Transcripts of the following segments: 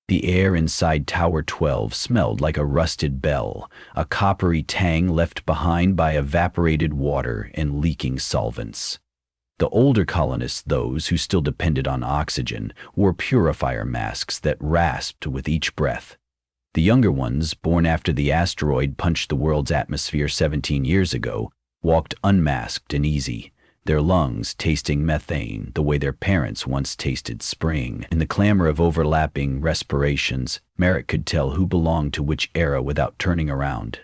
The air inside Tower 12 smelled like a rusted bell, a coppery tang left behind by evaporated water and leaking solvents. The older colonists, those who still depended on oxygen, wore purifier masks that rasped with each breath. The younger ones, born after the asteroid punched the world's atmosphere 17 years ago, walked unmasked and easy, their lungs tasting methane the way their parents once tasted spring. In the clamor of overlapping respirations, Merrick could tell who belonged to which era without turning around.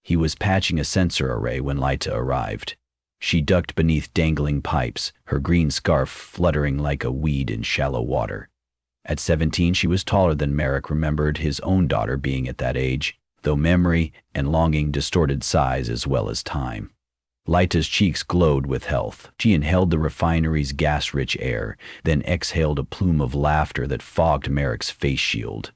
He was patching a sensor array when Lyta arrived. She ducked beneath dangling pipes, her green scarf fluttering like a weed in shallow water. At 17, she was taller than Merrick remembered his own daughter being at that age, though memory and longing distorted size as well as time. Lyta's cheeks glowed with health. She inhaled the refinery's gas-rich air, then exhaled a plume of laughter that fogged Merrick's face shield.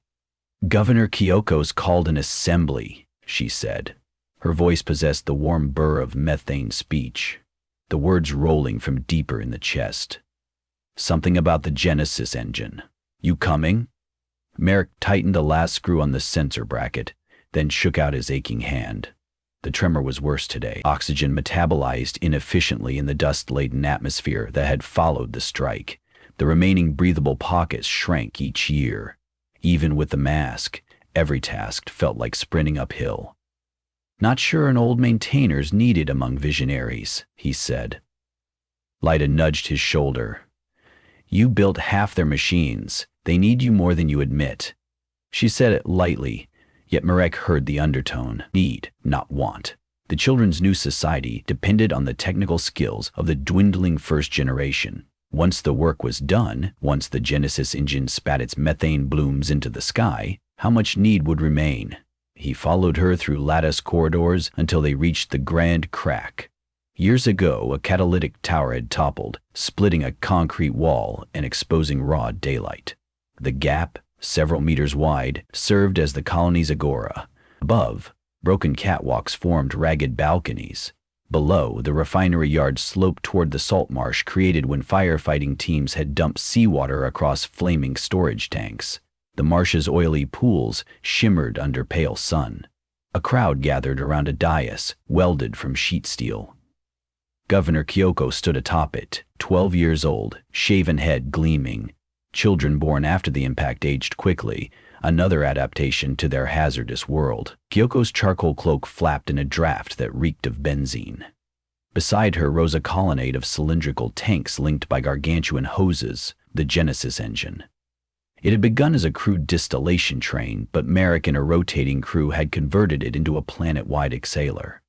"Governor Kyoko's called an assembly," she said. Her voice possessed the warm burr of methane speech, the words rolling from deeper in the chest. "Something about the Genesis engine. You coming?" Merrick tightened the last screw on the sensor bracket, then shook out his aching hand. The tremor was worse today. Oxygen metabolized inefficiently in the dust-laden atmosphere that had followed the strike. The remaining breathable pockets shrank each year. Even with the mask, every task felt like sprinting uphill. "Not sure an old maintainer's needed among visionaries," he said. Lyta nudged his shoulder. "You built half their machines. They need you more than you admit." She said it lightly, yet Marek heard the undertone. Need, not want. The children's new society depended on the technical skills of the dwindling first generation. Once the work was done, once the Genesis engine spat its methane blooms into the sky, how much need would remain? He followed her through lattice corridors until they reached the Grand Crack. Years ago, a catalytic tower had toppled, splitting a concrete wall and exposing raw daylight. The gap, several meters wide, served as the colony's agora. Above, broken catwalks formed ragged balconies. Below, the refinery yard sloped toward the salt marsh created when firefighting teams had dumped seawater across flaming storage tanks. The marsh's oily pools shimmered under pale sun. A crowd gathered around a dais, welded from sheet steel. Governor Kyoko stood atop it, 12 years old, shaven head gleaming. Children born after the impact aged quickly, another adaptation to their hazardous world. Kyoko's charcoal cloak flapped in a draft that reeked of benzene. Beside her rose a colonnade of cylindrical tanks linked by gargantuan hoses, the Genesis engine. It had begun as a crude distillation train, but Merrick and a rotating crew had converted it into a planet-wide exhaler.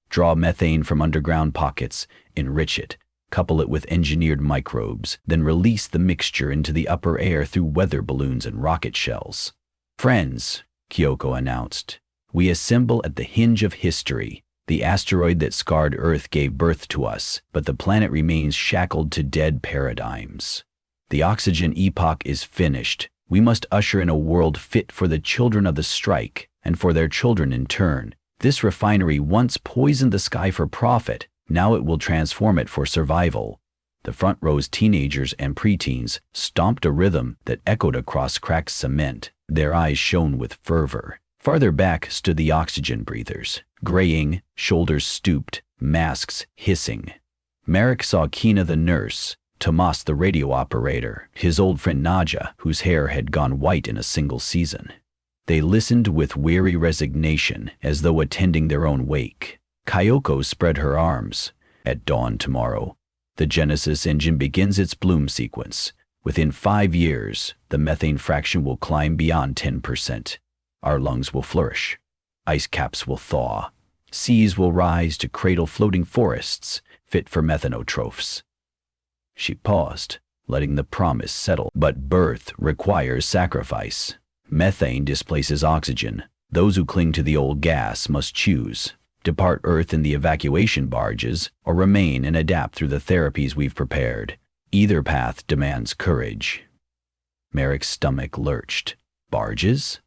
Draw methane from underground pockets, enrich it, couple it with engineered microbes, then release the mixture into the upper air through weather balloons and rocket shells. "Friends," Kyoko announced, "we assemble at the hinge of history. The asteroid that scarred Earth gave birth to us, but the planet remains shackled to dead paradigms. The oxygen epoch is finished. We must usher in a world fit for the children of the strike, and for their children in turn. This refinery once poisoned the sky for profit, now it will transform it for survival." The front row's teenagers and preteens stomped a rhythm that echoed across cracked cement. Their eyes shone with fervor. Farther back stood the oxygen breathers, graying, shoulders stooped, masks hissing. Merrick saw Kina the nurse, Tomas the radio operator, his old friend Nadja, whose hair had gone white in a single season. They listened with weary resignation, as though attending their own wake. Kyoko spread her arms. "At dawn tomorrow, the Genesis engine begins its bloom sequence. Within 5 years, the methane fraction will climb beyond 10%. Our lungs will flourish. Ice caps will thaw. Seas will rise to cradle floating forests, fit for methanotrophs." She paused, letting the promise settle. "But birth requires sacrifice. Methane displaces oxygen. Those who cling to the old gas must choose. Depart Earth in the evacuation barges, or remain and adapt through the therapies we've prepared. Either path demands courage." Merrick's stomach lurched. Barges?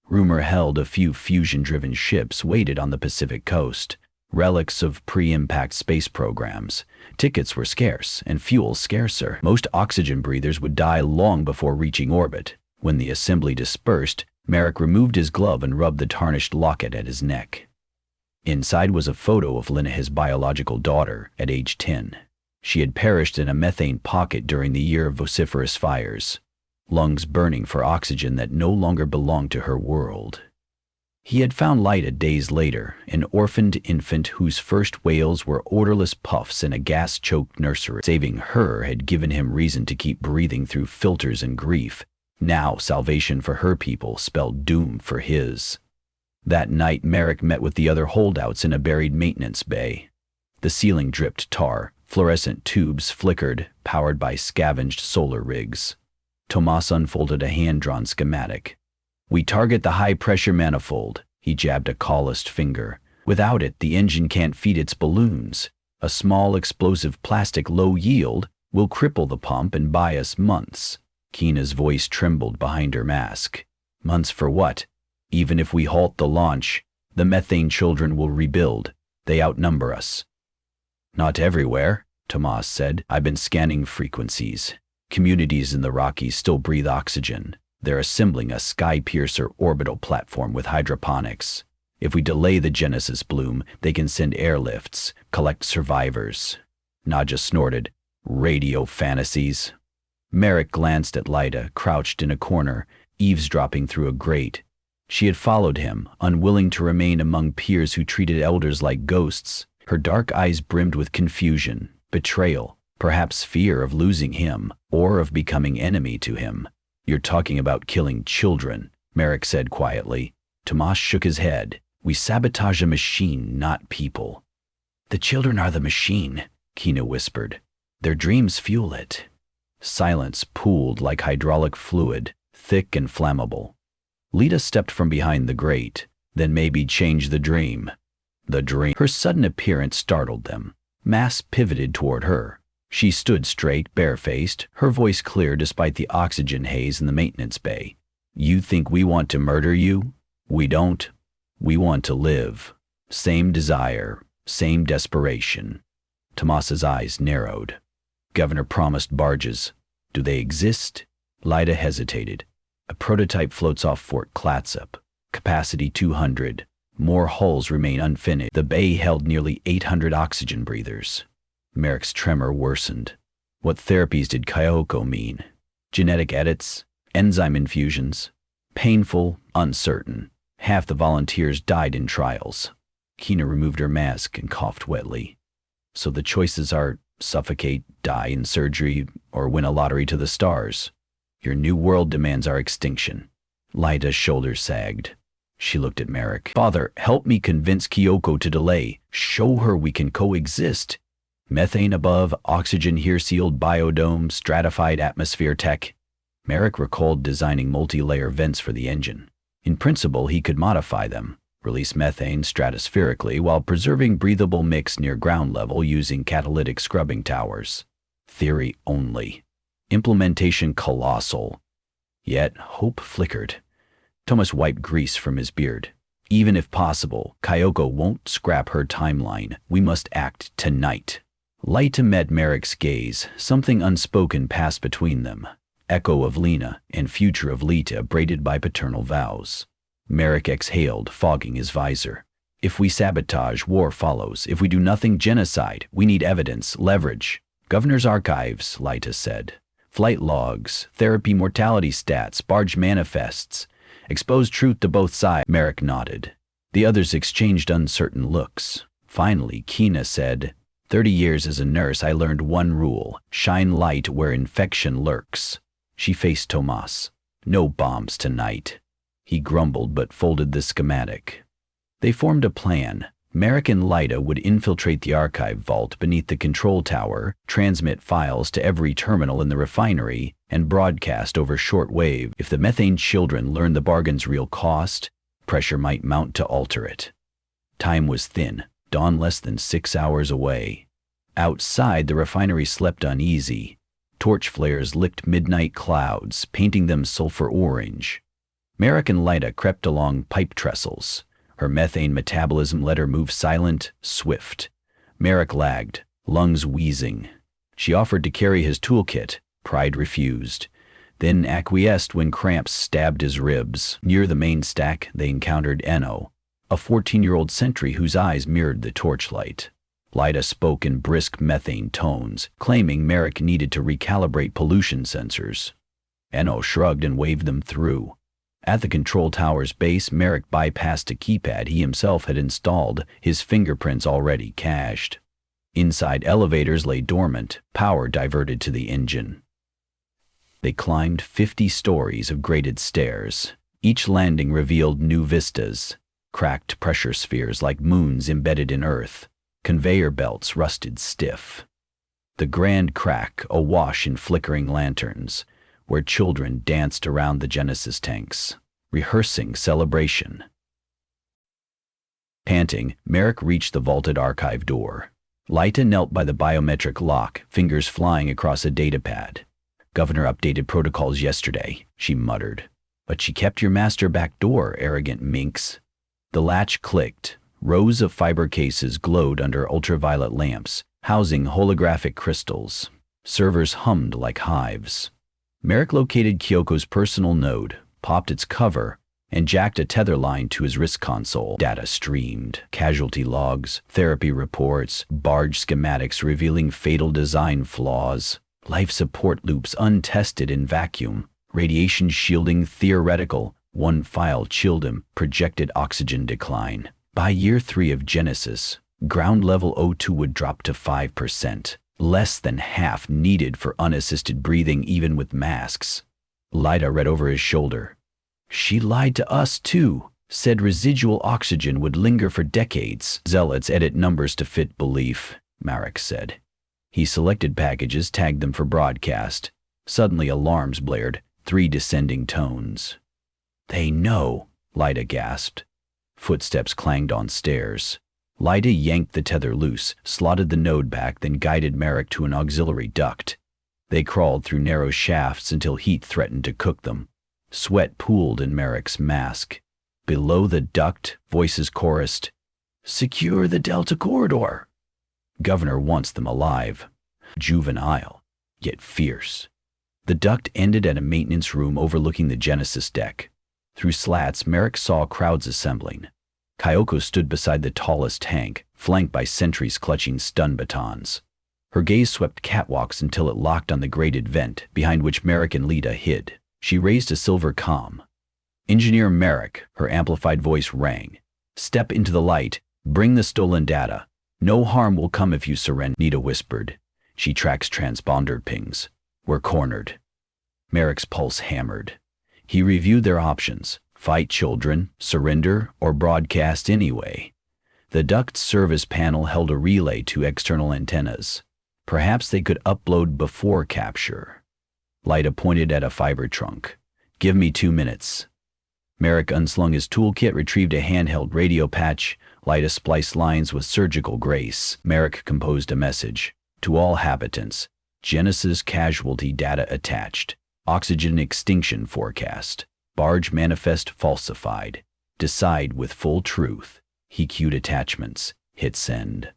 Rumor held a few fusion-driven ships waited on the Pacific coast, relics of pre-impact space programs. Tickets were scarce and fuel scarcer. Most oxygen breathers would die long before reaching orbit. When the assembly dispersed, Merrick removed his glove and rubbed the tarnished locket at his neck. Inside was a photo of Lina, his biological daughter, at age 10. She had perished in a methane pocket during the year of vociferous fires, lungs burning for oxygen that no longer belonged to her world. He had found Lyta days later, an orphaned infant whose first wails were odorless puffs in a gas-choked nursery. Saving her had given him reason to keep breathing through filters and grief. Now salvation for her people spelled doom for his. That night Merrick met with the other holdouts in a buried maintenance bay. The ceiling dripped tar, fluorescent tubes flickered, powered by scavenged solar rigs. Tomas unfolded a hand-drawn schematic. "We target the high-pressure manifold," he jabbed a calloused finger. "Without it, the engine can't feed its balloons. A small explosive plastic low yield will cripple the pump and buy us months." Keena's voice trembled behind her mask. "Months for what? Even if we halt the launch, the methane children will rebuild. They outnumber us." "Not everywhere," Tomas said. "I've been scanning frequencies. Communities in the Rockies still breathe oxygen. They're assembling a sky-piercer orbital platform with hydroponics. If we delay the Genesis bloom, they can send airlifts, collect survivors." Nadja snorted. "Radio fantasies." Merrick glanced at Lyta, crouched in a corner, eavesdropping through a grate. She had followed him, unwilling to remain among peers who treated elders like ghosts. Her dark eyes brimmed with confusion, betrayal, perhaps fear of losing him, or of becoming enemy to him. "You're talking about killing children," Merrick said quietly. Tomas shook his head. "We sabotage a machine, not people." "The children are the machine," Keena whispered. "Their dreams fuel it." Silence pooled like hydraulic fluid, thick and flammable. Lita stepped from behind the grate. "Then maybe change the dream." The dream. Her sudden appearance startled them. Mass pivoted toward her. She stood straight, barefaced, her voice clear despite the oxygen haze in the maintenance bay. "You think we want to murder you? We don't. We want to live. Same desire, same desperation." Tomas's eyes narrowed. "Governor promised barges. Do they exist?" Lyta hesitated. "A prototype floats off Fort Clatsop. Capacity 200. More hulls remain unfinished." The bay held nearly 800 oxygen breathers. Merrick's tremor worsened. What therapies did Kyoko mean? Genetic edits? Enzyme infusions? Painful, uncertain. Half the volunteers died in trials. Keena removed her mask and coughed wetly. "So the choices are suffocate, die in surgery, or win a lottery to the stars. Your new world demands our extinction." Lyta's shoulders sagged. She looked at Merrick. "Father, help me convince Kyoko to delay. Show her we can coexist. Methane above, oxygen here, sealed biodome, stratified atmosphere tech." Merrick recalled designing multi-layer vents for the engine. In principle, he could modify them, release methane stratospherically while preserving breathable mix near ground level using catalytic scrubbing towers. Theory only. Implementation colossal. Yet hope flickered. Thomas wiped grease from his beard. "Even if possible, Kyoko won't scrap her timeline. We must act tonight." Lyta met Merrick's gaze. Something unspoken passed between them. Echo of Lena and future of Lita braided by paternal vows. Merrick exhaled, fogging his visor. "If we sabotage, war follows. If we do nothing, genocide. We need evidence, leverage." "Governor's archives," Lyta said. "Flight logs, therapy mortality stats, barge manifests. Expose truth to both sides." Merrick nodded. The others exchanged uncertain looks. Finally, Keena said, 30 years as a nurse, I learned one rule: shine light where infection lurks." She faced Tomas. "No bombs tonight." He grumbled but folded the schematic. They formed a plan. Merrick and Lyta would infiltrate the archive vault beneath the control tower, transmit files to every terminal in the refinery, and broadcast over shortwave. If the methane children learned the bargain's real cost, pressure might mount to alter it. Time was thin, dawn less than 6 hours away. Outside, the refinery slept uneasy. Torch flares licked midnight clouds, painting them sulfur orange. Merrick and Lyta crept along pipe trestles. Her methane metabolism let her move silent, swift. Merrick lagged, lungs wheezing. She offered to carry his toolkit. Pride refused. then acquiesced when cramps stabbed his ribs. Near the main stack, they encountered Eno, a 14-year-old sentry whose eyes mirrored the torchlight. Lyta spoke in brisk methane tones, claiming Merrick needed to recalibrate pollution sensors. Eno shrugged and waved them through. At the control tower's base, Merrick bypassed a keypad he himself had installed, his fingerprints already cached. Inside, elevators lay dormant, power diverted to the engine. They climbed 50 stories of graded stairs. Each landing revealed new vistas, cracked pressure spheres like moons embedded in Earth, conveyor belts rusted stiff. The grand crack awash in flickering lanterns, where children danced around the Genesis tanks, rehearsing celebration. Panting, Merrick reached the vaulted archive door. Lyta knelt by the biometric lock, fingers flying across a datapad. "Governor updated protocols yesterday," she muttered. "But she kept your master back door, arrogant minx." The latch clicked. Rows of fiber cases glowed under ultraviolet lamps, housing holographic crystals. Servers hummed like hives. Merrick located Kyoko's personal node, popped its cover, and jacked a tether line to his wrist console. Data streamed. Casualty logs, therapy reports, barge schematics revealing fatal design flaws, life support loops untested in vacuum, radiation shielding theoretical. One file chilled him, projected oxygen decline. By year 3 of Genesis, ground level O2 would drop to 5%, less than half needed for unassisted breathing even with masks. Lyta read over his shoulder. "She lied to us too, said residual oxygen would linger for decades." "Zealots edit numbers to fit belief," Merrick said. He selected packages, tagged them for broadcast. Suddenly alarms blared, 3 descending tones. "They know," Lyta gasped. Footsteps clanged on stairs. Lyta yanked the tether loose, slotted the node back, then guided Merrick to an auxiliary duct. They crawled through narrow shafts until heat threatened to cook them. Sweat pooled in Merrick's mask. Below the duct, voices chorused, "Secure the Delta Corridor." Governor wants them alive. Juvenile, yet fierce. The duct ended at a maintenance room overlooking the Genesis deck. Through slats, Merrick saw crowds assembling. Kyoko stood beside the tallest tank, flanked by sentries clutching stun batons. Her gaze swept catwalks until it locked on the grated vent, behind which Merrick and Lyta hid. She raised a silver comm. "Engineer Merrick," her amplified voice rang. "Step into the light. Bring the stolen data. No harm will come if you surrender," Nita whispered. "She tracks transponder pings. We're cornered." Merrick's pulse hammered. He reviewed their options: fight children, surrender, or broadcast anyway. The duct's service panel held a relay to external antennas. Perhaps they could upload before capture. Lyta pointed at a fiber trunk. "Give me 2 minutes." Merrick unslung his toolkit, retrieved a handheld radio patch. Lyta spliced lines with surgical grace. Merrick composed a message. "To all habitants, Genesis casualty data attached. Oxygen extinction forecast. Barge manifest falsified. Decide with full truth." He cued attachments. Hit send.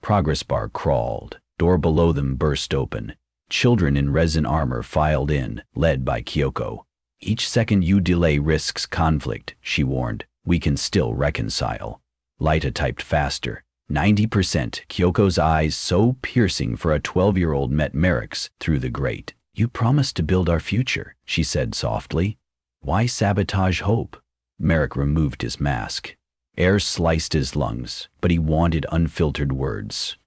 Progress bar crawled. Door below them burst open. Children in resin armor filed in, led by Kyoko. "Each second you delay risks conflict," she warned. "We can still reconcile." Lyta typed faster. 90%. Kyoko's eyes, so piercing for a 12-year-old, met Merrick's through the grate. "You promised to build our future," she said softly. "Why sabotage hope?" Merrick removed his mask. Air sliced his lungs, but he wanted unfiltered words.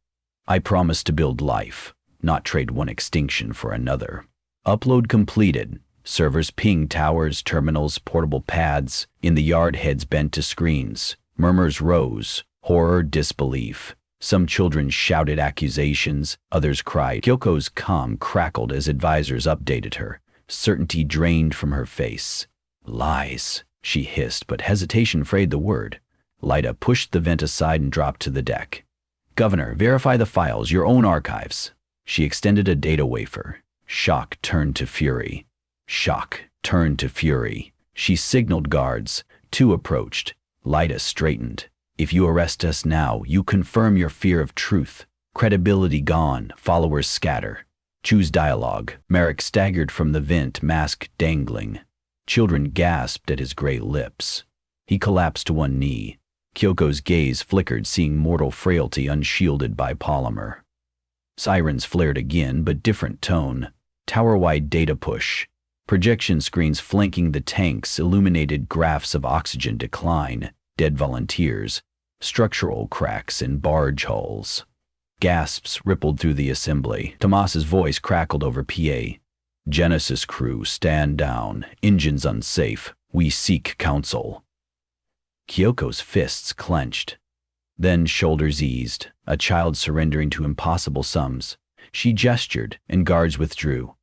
"I promised to build life, not trade one extinction for another." Upload completed. Servers pinged towers, terminals, portable pads. In the yard, heads bent to screens. Murmurs rose. Horror, disbelief. Some children shouted accusations, others cried. Kyoko's comm crackled as advisors updated her. Certainty drained from her face. "Lies," she hissed, but hesitation frayed the word. Lyta pushed the vent aside and dropped to the deck. "Governor, verify the files, your own archives." She extended a data wafer. Shock turned to fury. Shock turned to fury. She signaled guards. 2 approached. Lyta straightened. "If you arrest us now, you confirm your fear of truth. Credibility gone, followers scatter." Choose dialogue. Merrick staggered from the vent, mask dangling. Children gasped at his gray lips. He collapsed to one knee. Kyoko's gaze flickered, seeing mortal frailty unshielded by polymer. Sirens flared again, but different tone. Tower-wide data push. Projection screens flanking the tanks illuminated graphs of oxygen decline, dead volunteers, structural cracks in barge hulls. Gasps rippled through the assembly. Tomas's voice crackled over PA. "Genesis crew, stand down. Engines unsafe. We seek counsel." Kyoko's fists clenched. Then shoulders eased, a child surrendering to impossible sums. She gestured, and guards withdrew.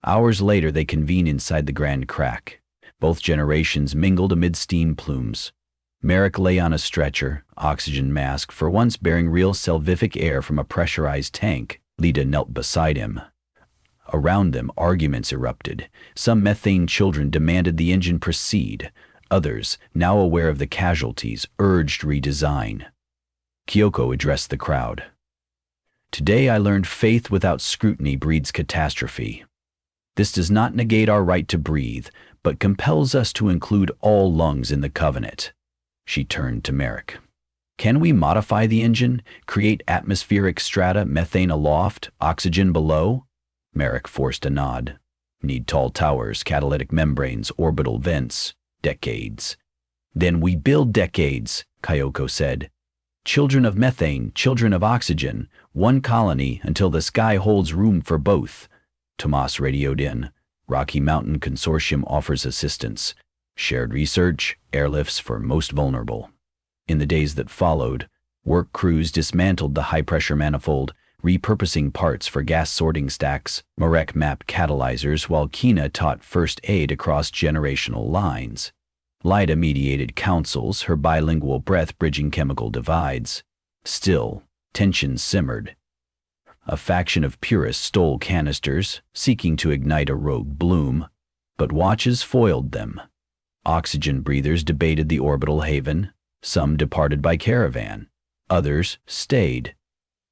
Hours later, they convened inside the Grand Crack. Both generations mingled amid steam plumes. Merrick lay on a stretcher, oxygen mask for once bearing real salvific air from a pressurized tank. Lita knelt beside him. Around them, arguments erupted. Some methane children demanded the engine proceed. Others, now aware of the casualties, urged redesign. Kyoko addressed the crowd. "Today I learned faith without scrutiny breeds catastrophe. This does not negate our right to breathe, but compels us to include all lungs in the covenant." She turned to Merrick. "Can we modify the engine, create atmospheric strata, methane aloft, oxygen below?" Merrick forced a nod. "Need tall towers, catalytic membranes, orbital vents. Decades." "Then we build decades," Kyoko said. "Children of methane, children of oxygen, one colony until the sky holds room for both." Tomas radioed in. "Rocky Mountain Consortium offers assistance. Shared research, airlifts for most vulnerable." In the days that followed, work crews dismantled the high-pressure manifold, repurposing parts for gas sorting stacks. Marek mapped catalyzers while Kina taught first aid across generational lines. Lida mediated councils, her bilingual breath bridging chemical divides. Still, tensions simmered. A faction of purists stole canisters, seeking to ignite a rogue bloom, but watches foiled them. Oxygen breathers debated the orbital haven. Some departed by caravan. Others stayed.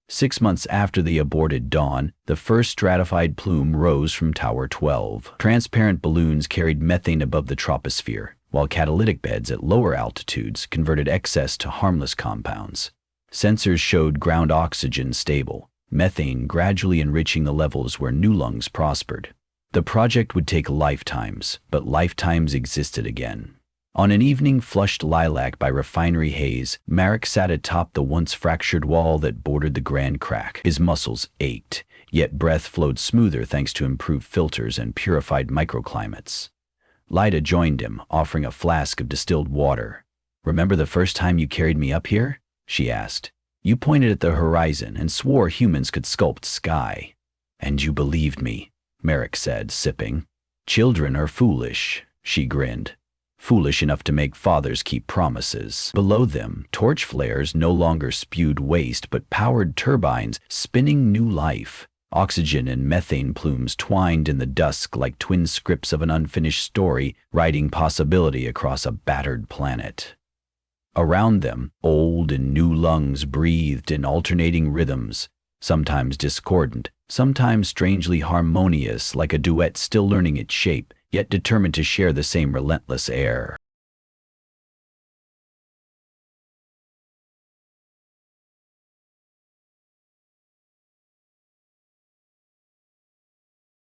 6 months after the aborted Dawn, the first stratified plume rose from Tower 12. Transparent balloons carried methane above the troposphere, while catalytic beds at lower altitudes converted excess to harmless compounds. Sensors showed ground oxygen stable, methane gradually enriching the levels where new lungs prospered. The project would take lifetimes, but lifetimes existed again. On an evening flushed lilac by refinery haze, Marek sat atop the once fractured wall that bordered the Grand Crack. His muscles ached, yet breath flowed smoother thanks to improved filters and purified microclimates. Lida joined him, offering a flask of distilled water. "Remember the first time you carried me up here?" she asked. "You pointed at the horizon and swore humans could sculpt sky." "And you believed me," Merrick said, sipping. "Children are foolish," she grinned. "Foolish enough to make fathers keep promises." Below them, torch flares no longer spewed waste but powered turbines spinning new life. Oxygen and methane plumes twined in the dusk like twin scripts of an unfinished story, writing possibility across a battered planet. Around them, old and new lungs breathed in alternating rhythms, sometimes discordant, sometimes strangely harmonious, like a duet still learning its shape, yet determined to share the same relentless air.